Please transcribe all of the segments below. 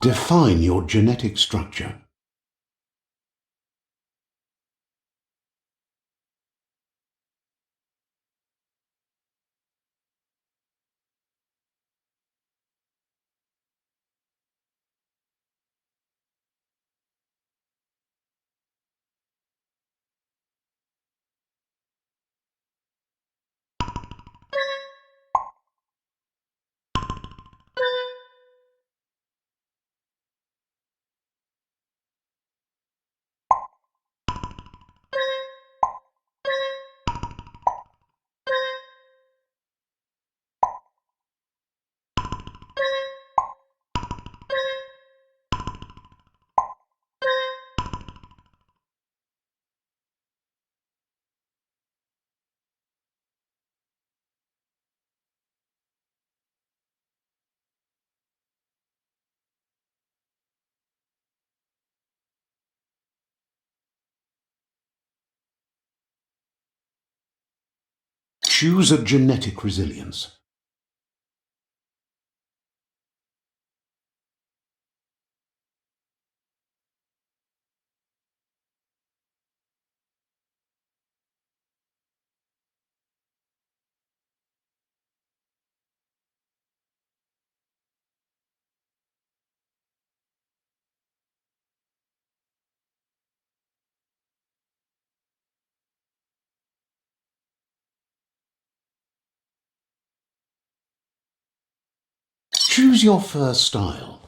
Define your genetic structure. Choose a genetic resilience. Choose your first style.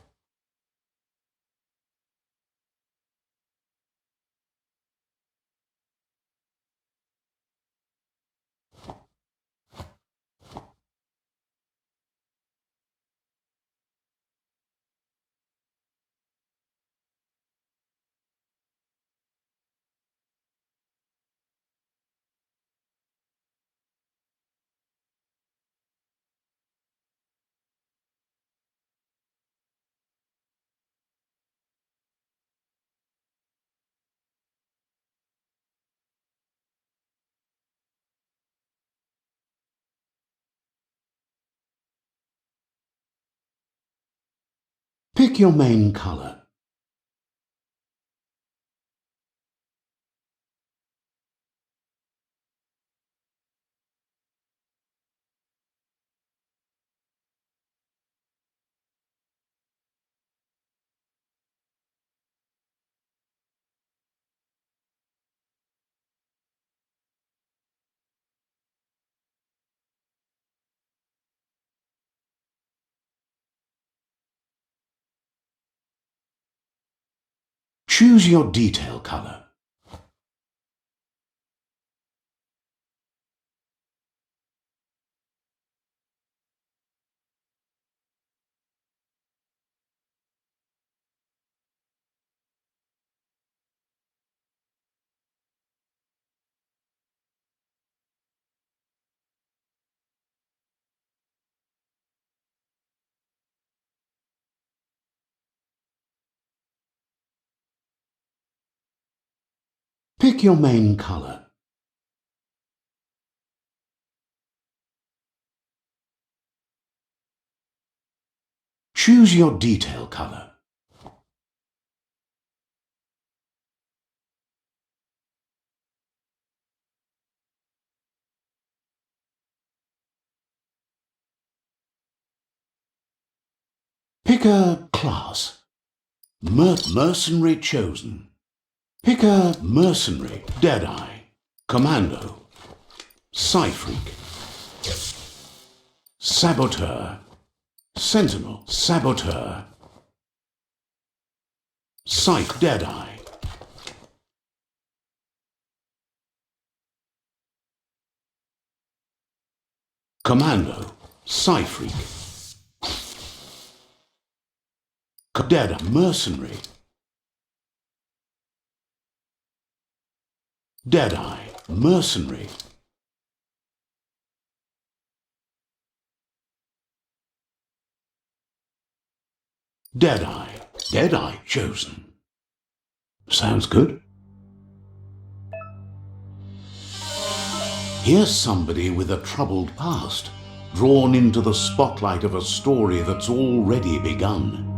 Pick your main color. Choose your detail color. Pick your main color. Choose your detail color. Pick a class. Mercenary chosen. Pick a mercenary, Deadeye, Commando, Psy-Freak, Saboteur, Sentinel, Saboteur, Psych, Deadeye, Commando, Psy-Freak, Deadeye, Mercenary, Deadeye, Mercenary, Deadeye, Deadeye chosen. Sounds good. Here's somebody with a troubled past, drawn into the spotlight of a story that's already begun.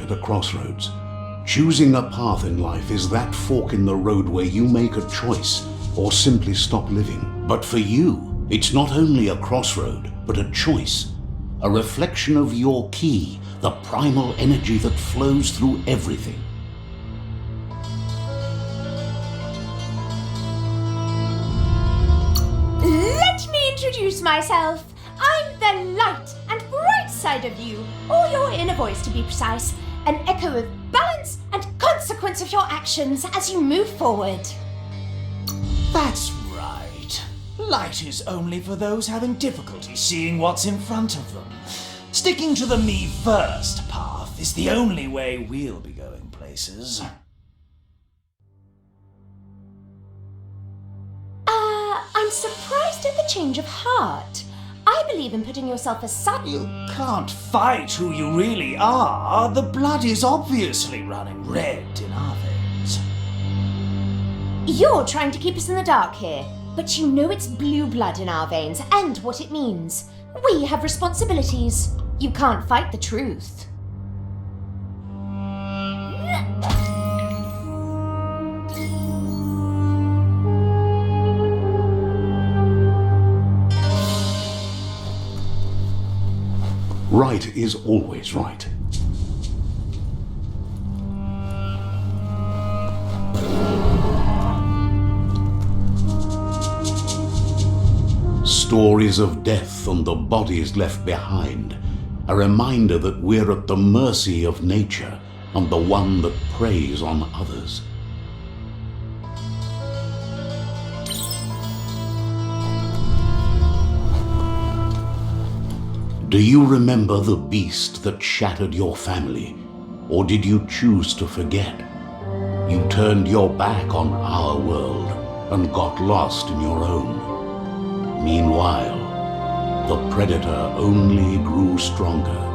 at a crossroads. Choosing a path in life is that fork in the road where you make a choice or simply stop living. But for you, it's not only a crossroad, but a choice. A reflection of your key, the primal energy that flows through everything. Let me introduce myself. I'm the light and bright side of you, or your inner voice to be precise, an echo of balance and consequence of your actions as you move forward. That's right. Light is only for those having difficulty seeing what's in front of them. Sticking to the me first path is the only way we'll be going places. I'm surprised at the change of heart. I believe in putting yourself aside. You can't fight who you really are. The blood is obviously running red in our veins. You're trying to keep us in the dark here, but you know it's blue blood in our veins and what it means. We have responsibilities. You can't fight the truth. Right is always right. Stories of death and the bodies left behind, a reminder that we're at the mercy of nature and the one that preys on others. Do you remember the beast that shattered your family, or did you choose to forget? You turned your back on our world and got lost in your own. Meanwhile, the predator only grew stronger.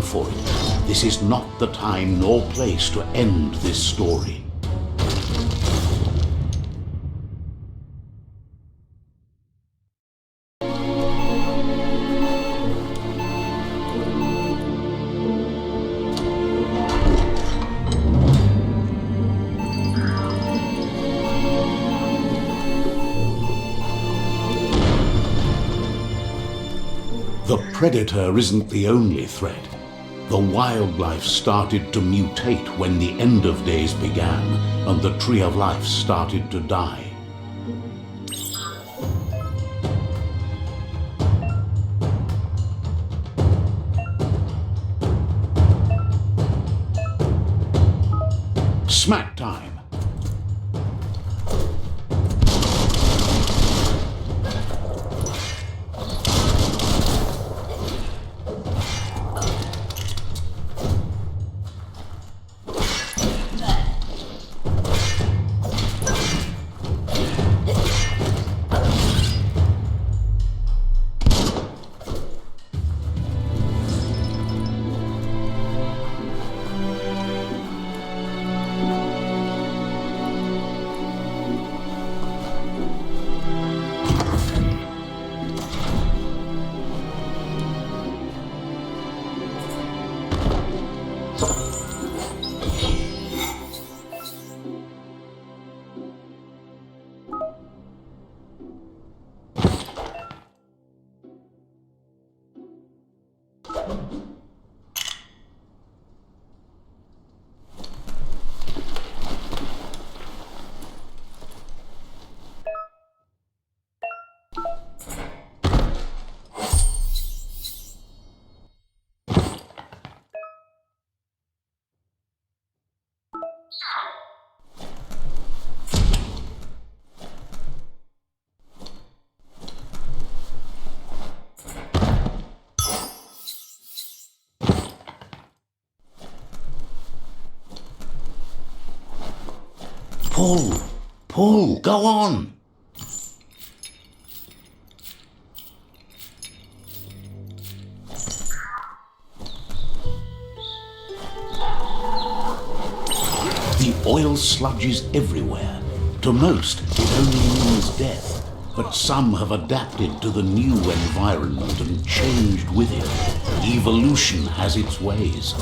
For it. This is not the time nor place to end this story. The predator isn't the only threat. The wildlife started to mutate when the end of days began and the tree of life started to die. Smack time. Pull, go on. The oil sludges everywhere. To most, it only means death. But some have adapted to the new environment and changed with it. Evolution has its ways.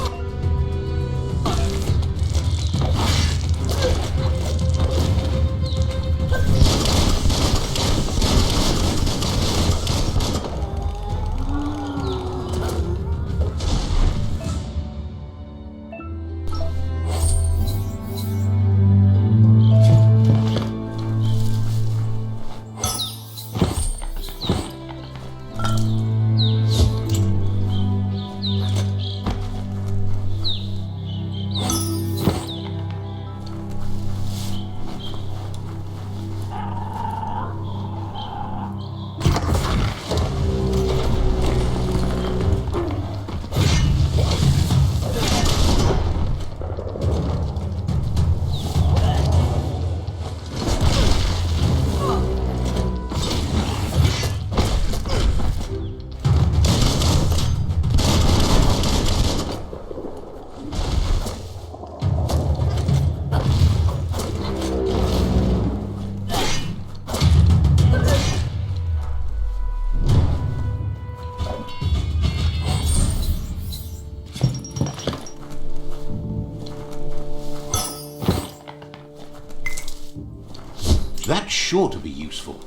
That's sure to be useful.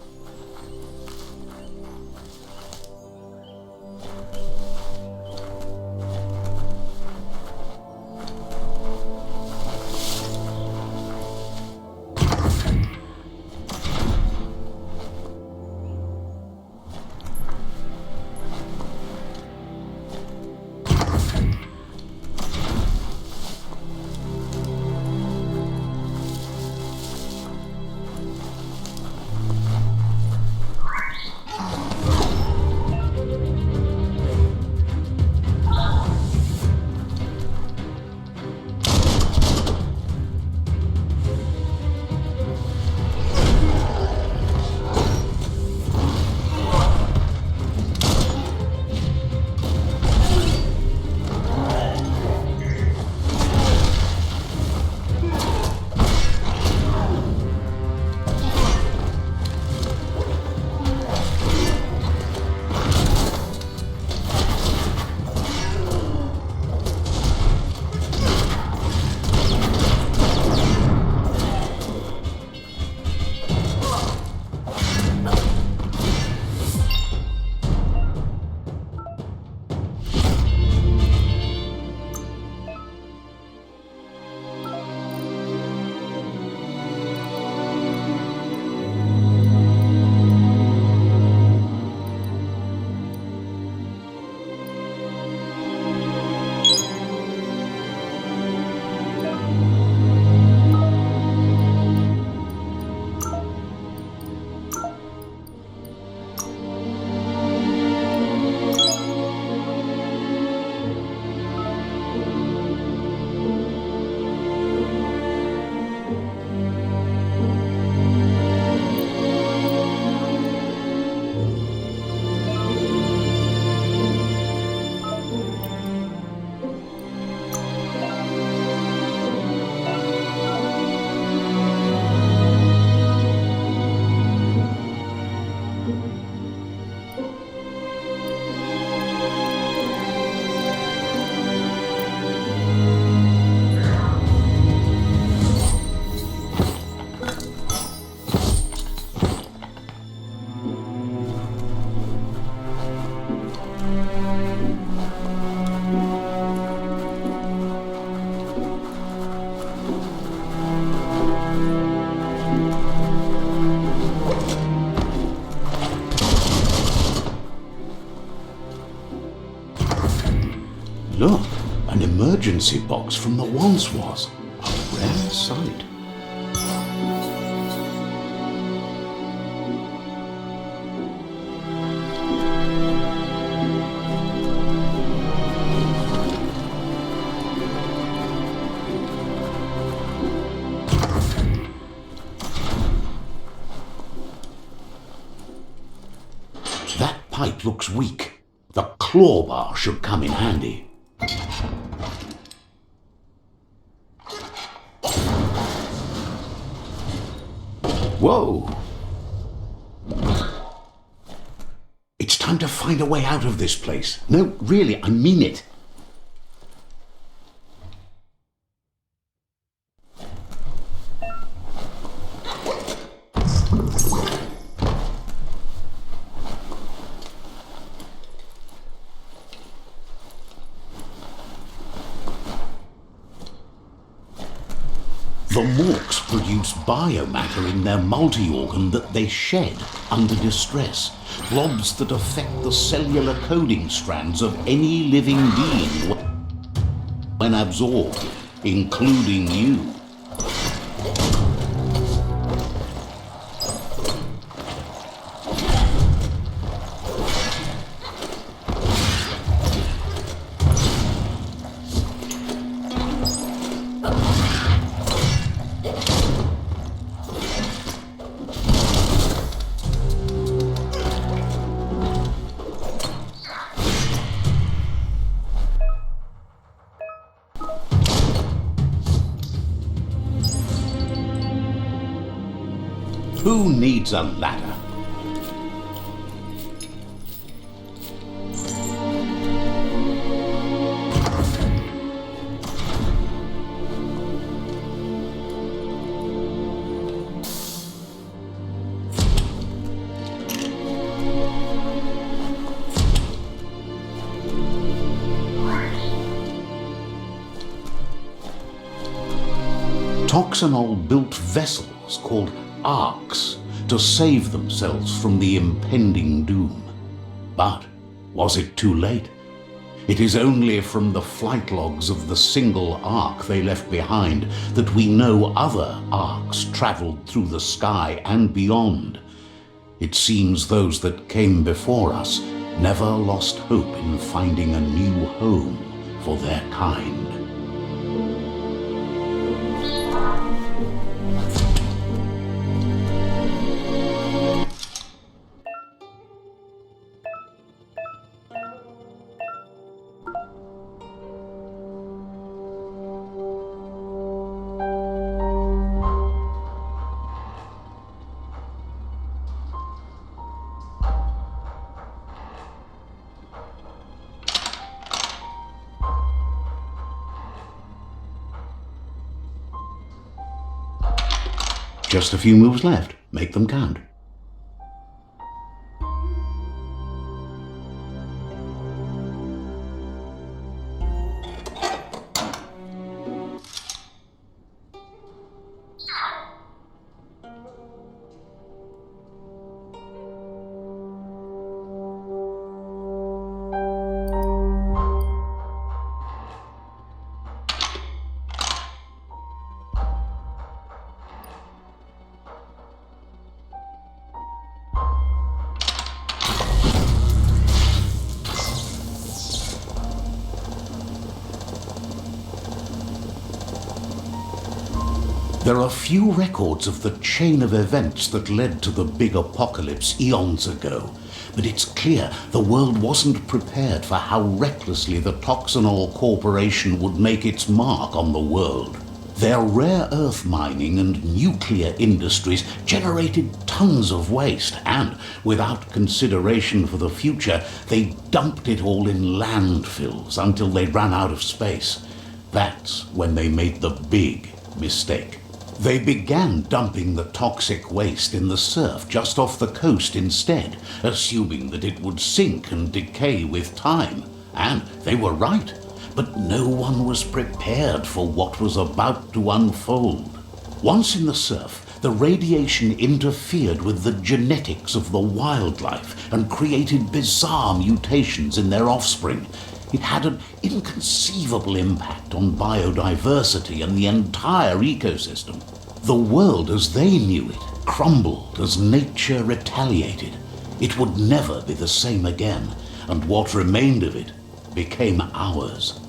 Look, an emergency box from the once was. A rare sight. That pipe looks weak. The claw bar should come in handy. Whoa! It's time to find a way out of this place. No, really, I mean it. The Morks produce biomatter in their multi-organ that they shed under distress, blobs that affect the cellular coding strands of any living being when absorbed, including you. Who needs a ladder? Toxanol built vessels called arcs to save themselves from the impending doom. But was it too late? It is only from the flight logs of the single arc they left behind that we know other arcs traveled through the sky and beyond. It seems those that came before us never lost hope in finding a new home for their kind. Just a few moves left. Make them count. There are few records of the chain of events that led to the big apocalypse eons ago, but it's clear the world wasn't prepared for how recklessly the Toxanol Corporation would make its mark on the world. Their rare earth mining and nuclear industries generated tons of waste, and without consideration for the future, they dumped it all in landfills until they ran out of space. That's when they made the big mistake. They began dumping the toxic waste in the surf just off the coast instead, assuming that it would sink and decay with time. And they were right, but no one was prepared for what was about to unfold. Once in the surf, the radiation interfered with the genetics of the wildlife and created bizarre mutations in their offspring. It had an inconceivable impact on biodiversity and the entire ecosystem. The world as they knew it crumbled as nature retaliated. It would never be the same again, and what remained of it became ours.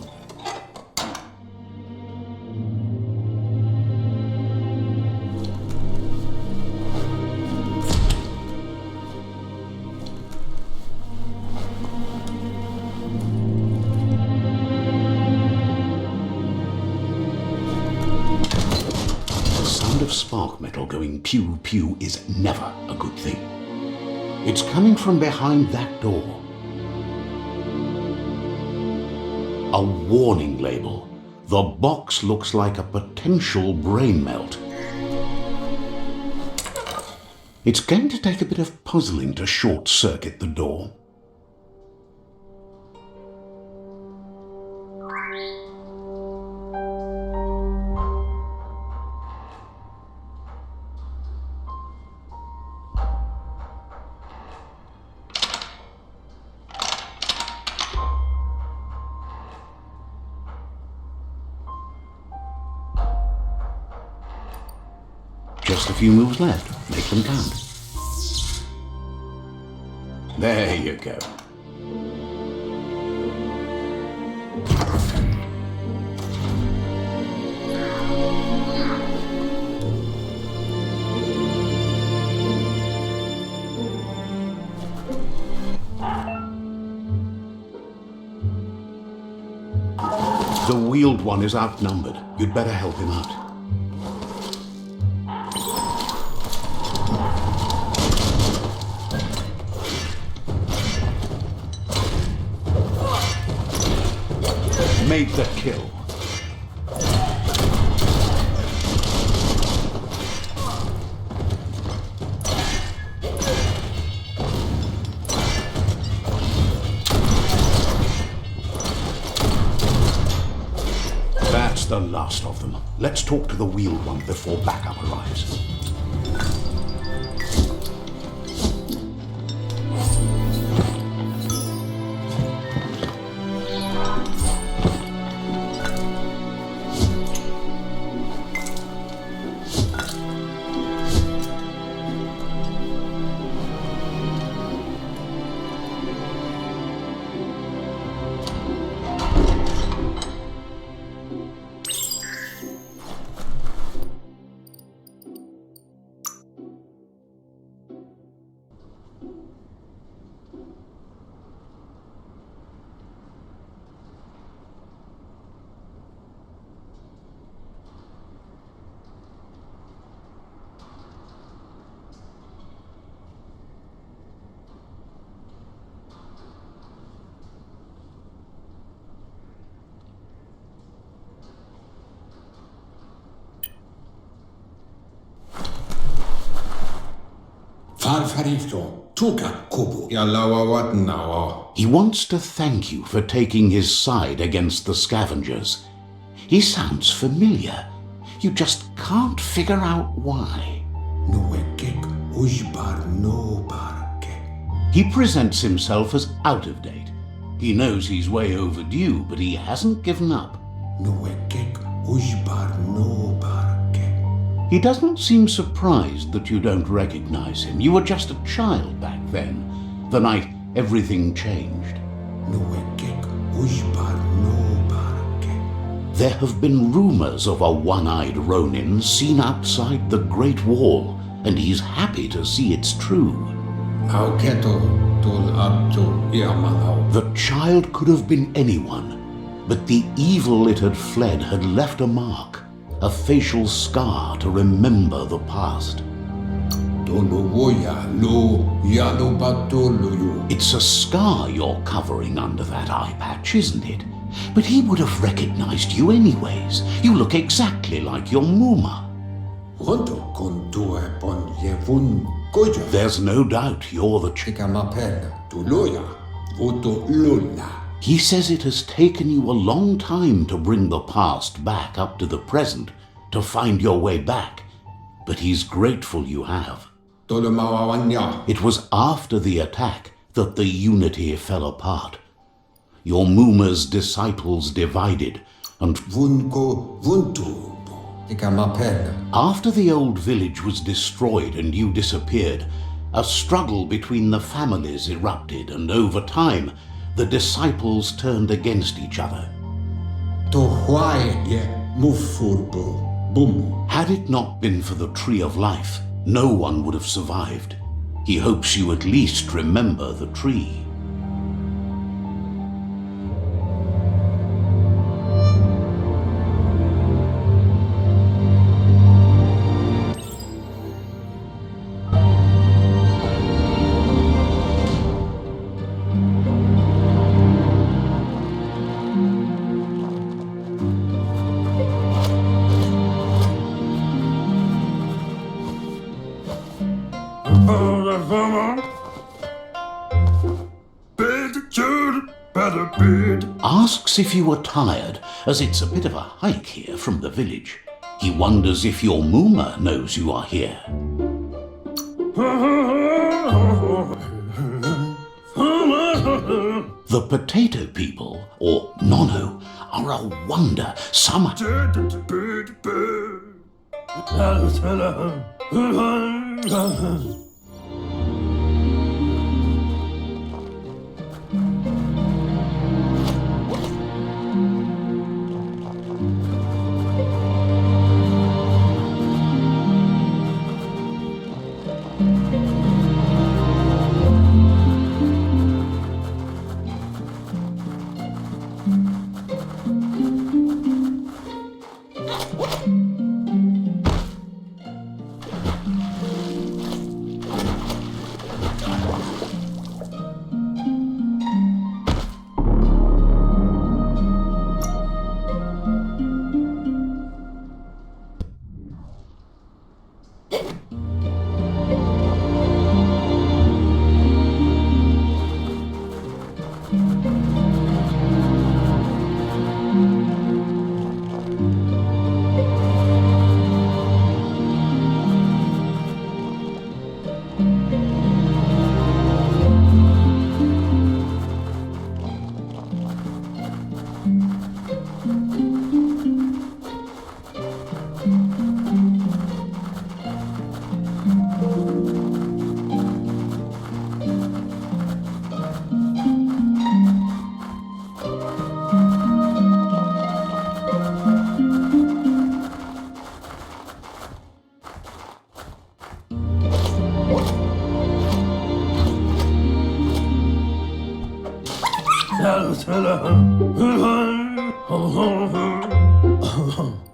The sound of spark metal going pew pew is never a good thing. It's coming from behind that door. A warning label. The box looks like a potential brain melt. It's going to take a bit of puzzling to short-circuit the door. Just a few moves left. Make them count. There you go. The wheeled one is outnumbered. You'd better help him out. Made the kill. That's the last of them. Let's talk to the wheeled one before backup arrives. He wants to thank you for taking his side against the scavengers. He sounds familiar. You just can't figure out why. He presents himself as out of date. He knows he's way overdue, but he hasn't given up. He doesn't seem surprised that you don't recognize him. You were just a child back then, the night everything changed. There have been rumors of a one-eyed Ronin seen outside the Great Wall, and he's happy to see it's true. The child could have been anyone, but the evil it had fled had left a mark. A facial scar to remember the past. It's a scar you're covering under that eye patch, isn't it? But he would have recognized you anyways. You look exactly like your Muma. There's no doubt you're the He says it has taken you a long time to bring the past back up to the present, to find your way back, but he's grateful you have. It was after the attack that the Unity fell apart. your Muma's disciples divided, and Vunko Vuntubo, Ikamapen. after the old village was destroyed and you disappeared, a struggle between the families erupted, and over time, the disciples turned against each other. Tohuaye Mufurbo Bum. Had it not been for the Tree of Life, no one would have survived. He hopes you at least remember the tree. Asks if you are tired, as it's a bit of a hike here from the village. He wonders if your Muma knows you are here. The potato people, or Nono, are a wonder. Some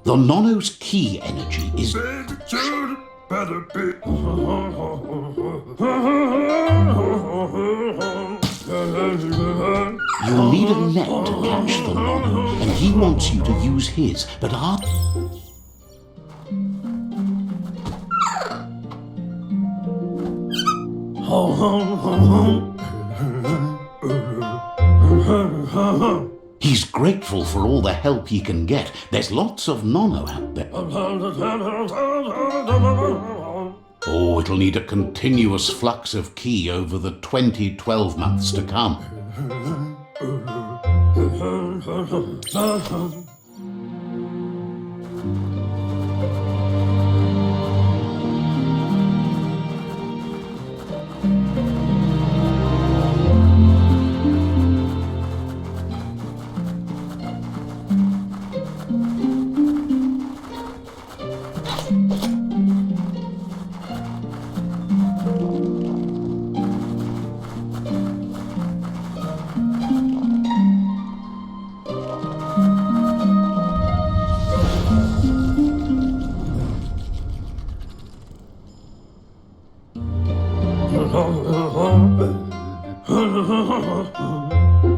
The Nono's key energy is... You'll need a net to catch the Nono, and he wants you to use his, but our... He's grateful for all the help he can get. There's lots of Nono out there. Oh, it'll need a continuous flux of ki over the 12 months to come.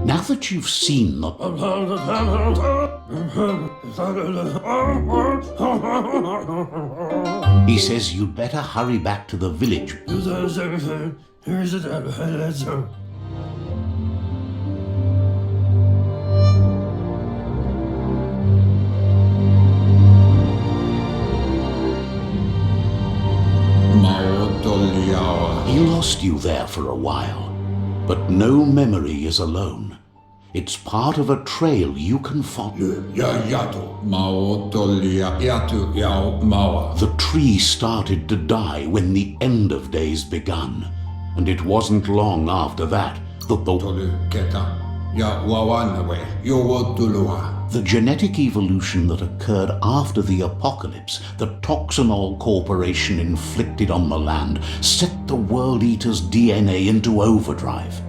Now that you've seen the... He says you'd better hurry back to the village. He lost you there for a while, but no memory is alone. It's part of a trail you can follow. Yato. Maotolia yatu yao mawa. The tree started to die when the end of days begun, and it wasn't long after that that Tolu keta. Ya wawanawe. Yowotulua. the genetic evolution that occurred after the apocalypse that Toxanol Corporation inflicted on the land set the World Eater's DNA into overdrive.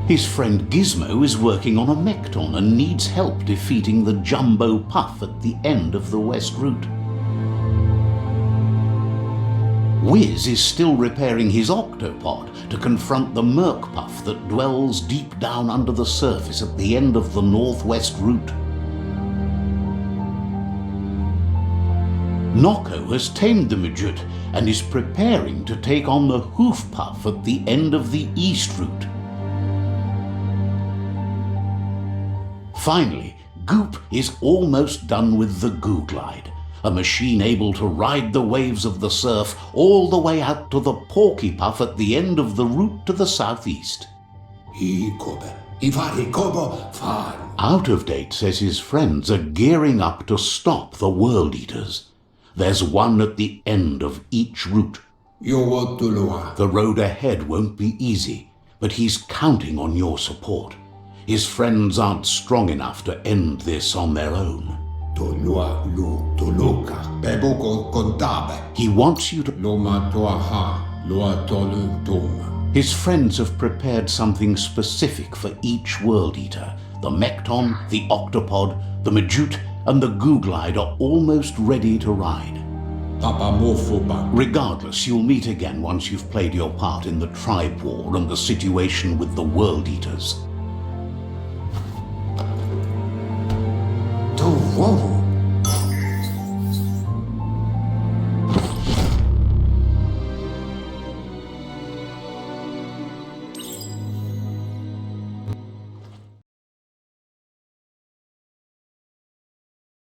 His friend Gizmo is working on a Mekton and needs help defeating the Jumbo Puff at the end of the West Route. Wiz is still repairing his octopod to confront the Merc Puff that dwells deep down under the surface at the end of the Northwest Route. Noko has tamed the Midget and is preparing to take on the Hoof Puff at the end of the East Route. Finally, Goop is almost done with the Goo Glide, a machine able to ride the waves of the surf all the way out to the Porky Puff at the end of the route to the southeast. Out of Date says his friends are gearing up to stop the World Eaters. There's one at the end of each route. The road ahead won't be easy, but he's counting on your support. His friends aren't strong enough to end this on their own. He wants you to... His friends have prepared something specific for each World Eater. The Mekton, the Octopod, the Majute, and the Goo Glide are almost ready to ride. Regardless, you'll meet again once you've played your part in the tribe war and the situation with the World Eaters. Whoa.